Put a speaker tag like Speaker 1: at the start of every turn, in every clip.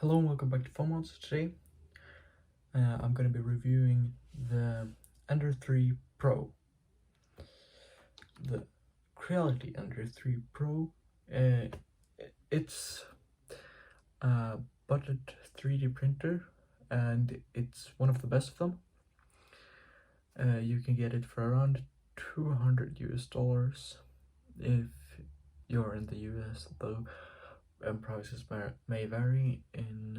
Speaker 1: Hello and welcome back to Phonemods. Today I'm going to be reviewing the Ender 3 Pro. The Creality Ender 3 Pro. It's a budget 3D printer and it's one of the best of them. You can get it for around $200 US if you're in the US, though prices may vary in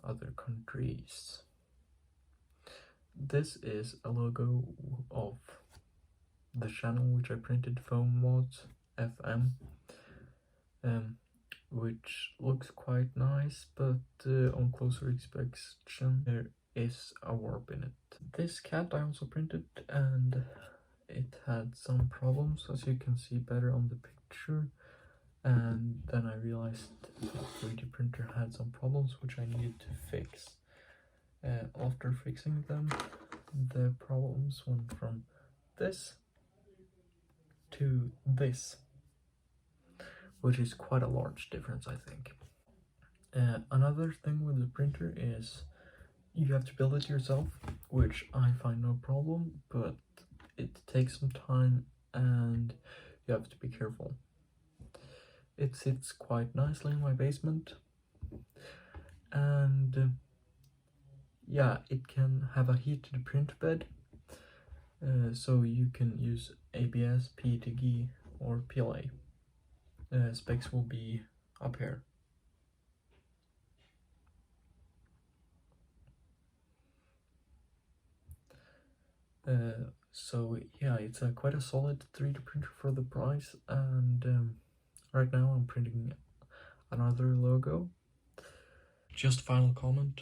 Speaker 1: other countries. This is a logo of the channel which I printed, Phonemods FM, which looks quite nice, but on closer inspection there is a warp in it. This cat I also printed and it had some problems, as you can see better on the picture. And then I realized the 3D printer had some problems which I needed to fix. After fixing them, the problems went from this to this, which is quite a large difference, I think. Another thing with the printer is you have to build it yourself, which I find no problem, but it takes some time and you have to be careful. It sits quite nicely in my basement, and yeah, it can have a heated print bed, so you can use ABS, PETG or PLA. Specs will be up here. So yeah, it's quite a solid 3D printer for the price, and right now I'm printing another logo. Just final comment,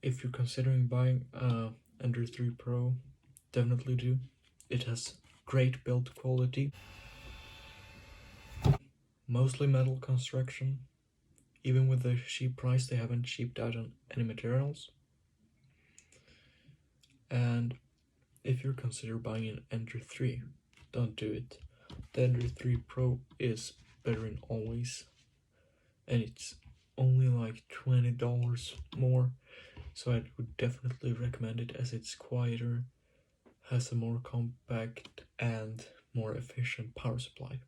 Speaker 1: if you're considering buying Ender 3 Pro, definitely do. It has great build quality, mostly metal construction. Even with the cheap price, they haven't cheaped out on any materials. And if you're considering buying an Ender 3, don't do it. The Ender 3 Pro is better in all ways, and it's only like $20 more, so I would definitely recommend it, as it's quieter, has a more compact and more efficient power supply,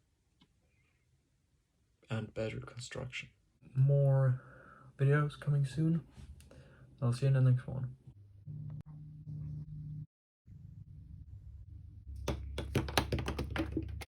Speaker 1: and better construction. More videos coming soon. I'll see you in the next one.